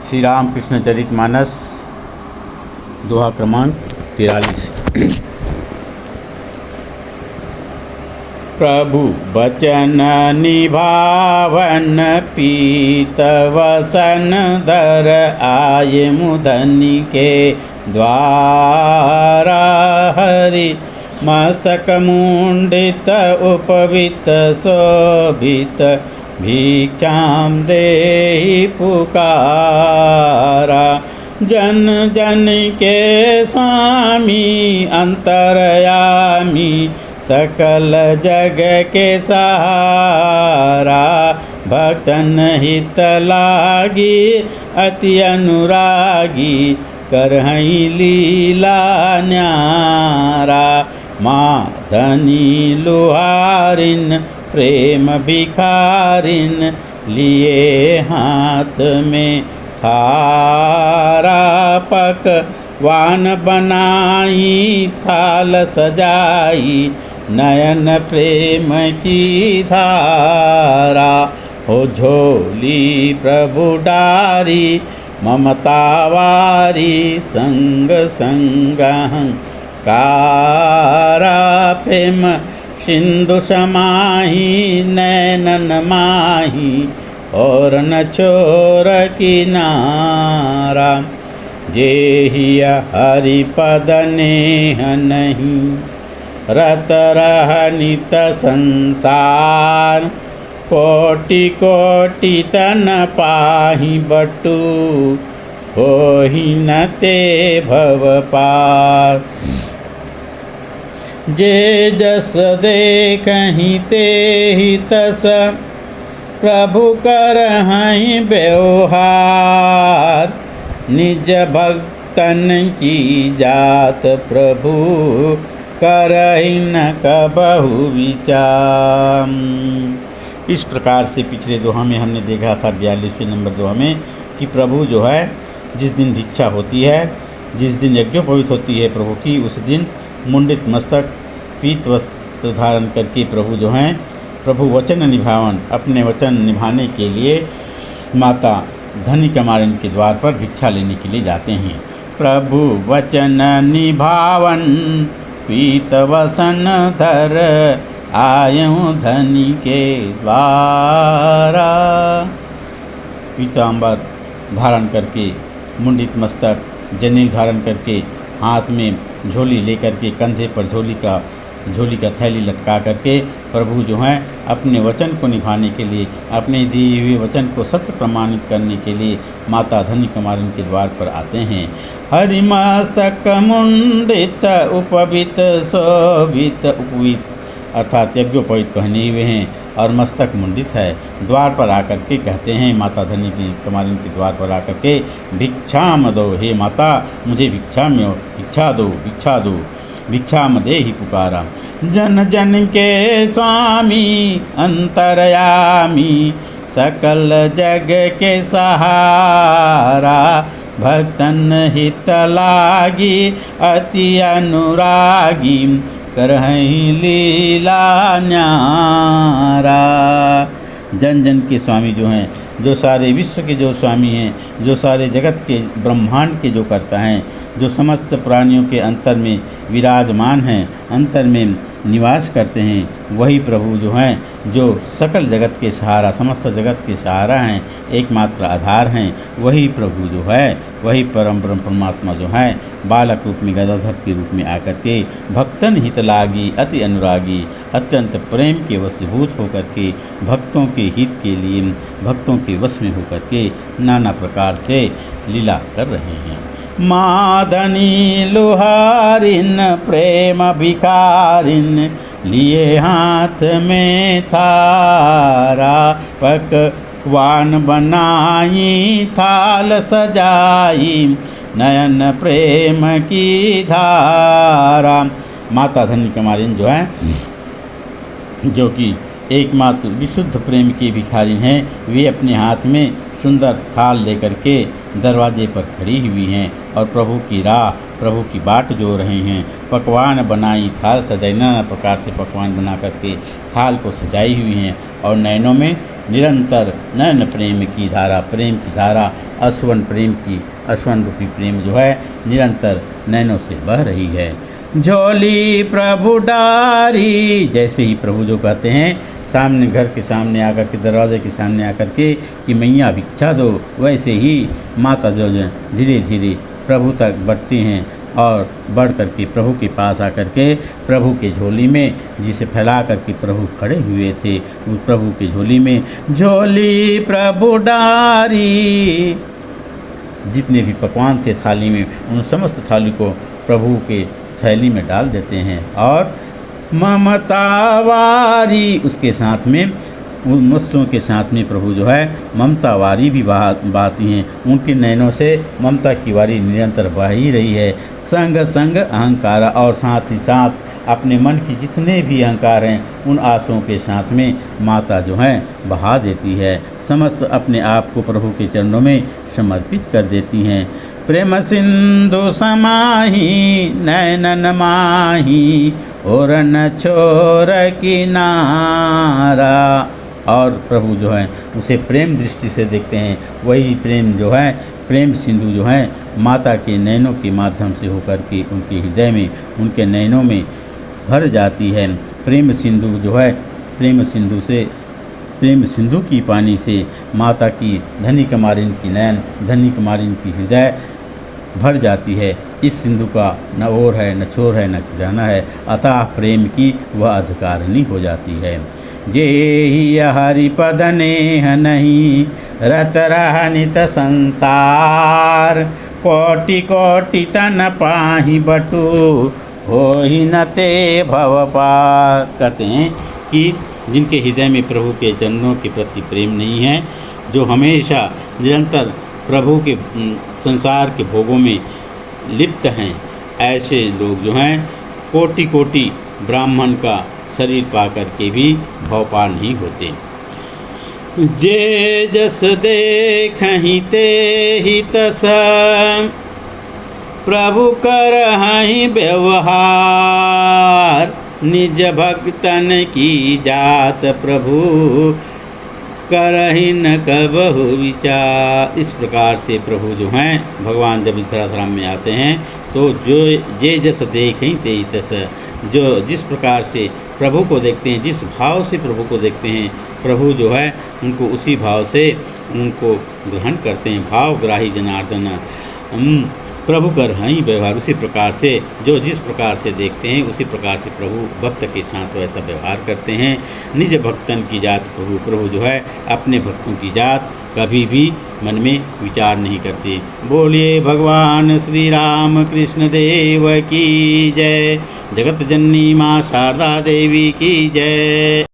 श्री रामकृष्ण चरितमानस दोहा क्रमांक 43। प्रभु बचन निभावन पीत वसन दर आये मुधनि के द्वारा। हरि मस्तक मुंडित उपवित शोभित भिक्षां देहि पुकारा। जन जन के स्वामी अंतरयामी सकल जग के सहारा। भक्तन हित लागी अति अनुरागी करहि लीला न्यारा। माधनी लुहारिन प्रेम भिखारिन लिए हाथ में थारा। पकवान बनाई थाल सजाई नयन प्रेम की धारा। हो झोली प्रभु डारी ममतावारी संग संगहंकारा। प्रेम सिंधु समाही नैनन माही और न छोर किनारा। जेहि हरिपद नेह नहीं रत रह नित संसार। कोटि कोटि तन पाहि बटु होहि न ते भव पार। जे जस देखहि तेहि तस प्रभु करहि व्यवहार। निज भक्तन की जात प्रभु करहि न कबहु विचार। इस प्रकार से पिछले दोहा में हमने देखा था 42वें नंबर दोहा में कि प्रभु जो है जिस दिन भिक्षा होती है, जिस दिन यज्ञोपवीत होती है प्रभु की, उस दिन मुंडित मस्तक पीत वस्त्र धारण करके प्रभु जो हैं प्रभु वचन निभावन अपने वचन निभाने के लिए माता धनी कुमारिन के द्वार पर भिक्षा लेने के लिए जाते हैं। प्रभु वचन निभावन पीत वसन धर आयऊँ धनी के द्वारा। पीताम्बर धारण करके मुंडित मस्तक जनेऊ धारण करके हाथ में झोली लेकर के कंधे पर झोली का थैली लटका करके प्रभु जो हैं अपने वचन को निभाने के लिए, अपने दिए हुए वचन को सत्य प्रमाणित करने के लिए माता धनी कुमारिन के द्वार पर आते हैं। हरि मस्तक मुंडित उपवित शोभित, उपवित अर्थात यज्ञोपवीत पहने हुए हैं और मस्तक मुंडित है। द्वार पर आकर के कहते हैं माता धनी कुमारिन के द्वार पर आकर के भिक्षाम दो, हे माता मुझे भिक्षा दो, भिक्षा दो, भिक्षाम देहि पुकारा। जन जन के स्वामी अंतरयामी सकल जग के सहारा। भक्तन हित लागी अति अनुरागी करहि लीला न्यारा। जन जन के स्वामी जो हैं, जो सारे विश्व के जो स्वामी हैं, जो सारे जगत के ब्रह्मांड के जो करता हैं, जो समस्त प्राणियों के अंतर में विराजमान हैं, अंतर में निवास करते हैं, वही प्रभु जो हैं जो सकल जगत के सहारा, समस्त जगत के सहारा हैं, एकमात्र आधार हैं, वही प्रभु जो है, वही परम ब्रह्म परमात्मा जो है बालक रूप में गदाधर के रूप में आकर के भक्तन हित लागी अति अनुरागी अत्यंत प्रेम के वशीभूत होकर के भक्तों के हित के लिए भक्तों के वश में होकर के नाना प्रकार से लीला कर रहे हैं। माधनी लुहारिन प्रेम भिखारिन लिए हाथ में थारा। पकवान बनाई थाल सजाई नयन प्रेम की धारा। माता धनी कुमारिन जो है, जो कि एकमात्र विशुद्ध प्रेम की भिखारिन हैं, वे अपने हाथ में सुंदर थाल लेकर के दरवाजे पर खड़ी हुई हैं और प्रभु की राह, प्रभु की बाट जो रहे हैं। पकवान बनाई थाल सजाई, नाना प्रकार से पकवान बना करके थाल को सजाई हुई हैं और नयनों में निरंतर नयन प्रेम की धारा अस्वन प्रेम की, अस्वन रूपी प्रेम जो है निरंतर नैनों से बह रही है। झोली प्रभु डारी, जैसे ही प्रभु जो कहते हैं सामने, घर के सामने आकर के, दरवाजे के सामने आकर के कि मैया भिक्षा दो, वैसे ही माता जो धीरे धीरे प्रभु तक बढ़ती हैं और बढ़ करके प्रभु के पास आकर के प्रभु के झोली में, जिसे फैला करके प्रभु खड़े हुए थे, उस प्रभु के झोली में झोली प्रभु डारी, जितने भी पकवान थे थाली में, उन समस्त थाली को प्रभु के थैली में डाल देते हैं। और ममतावारी, उसके साथ में, उन वस्तुओं के साथ में प्रभु जो है ममतावारी भी बहाती हैं, उनके नैनों से ममता की वारी निरंतर बह ही रही है। संग संग अहंकार, और साथ ही साथ अपने मन की जितने भी अहंकार हैं उन आंसुओं के साथ में माता जो है बहा देती है, समस्त अपने आप को प्रभु के चरणों में समर्पित कर देती हैं। प्रेम सिंधु समाही नैनन माही और न छोर किनारा, और प्रभु जो है उसे प्रेम दृष्टि से देखते हैं। वही प्रेम जो है, प्रेम सिंधु जो है माता के नैनों के माध्यम से होकर के उनके हृदय में, उनके नैनों में भर जाती है। प्रेम सिंधु जो है, प्रेम सिंधु से, प्रेम सिंधु की पानी से माता की धनी कुमारिन की नयन, धनी कुमारिन की हृदय भर जाती है। इस सिंधु का न ओर है, न छोर है, न खजाना है, अतः प्रेम की वह अधिकारिणी हो जाती है। जे ही हरिपद नेह नहीं रत रह नित संसार, कोटि कोटि तन पाही बटु हो ही न ते भव पार। कहते हैं कि जिनके हृदय में प्रभु के चरणों के प्रति प्रेम नहीं है, जो हमेशा निरंतर प्रभु के संसार के भोगों में लिप्त हैं, ऐसे लोग जो हैं कोटि कोटि ब्राह्मण का शरीर पा करके भी भवपार नहीं होते। जे जस देखहि ते ही तस प्रभु करहि व्यवहार, निज भक्तन की जात प्रभु करहि न कबहु विचार। इस प्रकार से प्रभु जो हैं भगवान जब धराधाम में आते हैं तो जो जे जस देखें ते तस, जो जिस प्रकार से प्रभु को देखते हैं, जिस भाव से प्रभु को देखते हैं, प्रभु जो है उनको उसी भाव से उनको ग्रहण करते हैं। भावग्राही जनार्दन प्रभु कर हई व्यवहार, उसी प्रकार से जो जिस प्रकार से देखते हैं उसी प्रकार से प्रभु भक्त के साथ वैसा व्यवहार करते हैं। निज भक्तन की जात प्रभु, प्रभु जो है अपने भक्तों की जात कभी भी मन में विचार नहीं करते। बोलिए भगवान श्री राम कृष्ण देव की जय। जगत जननी माँ शारदा देवी की जय।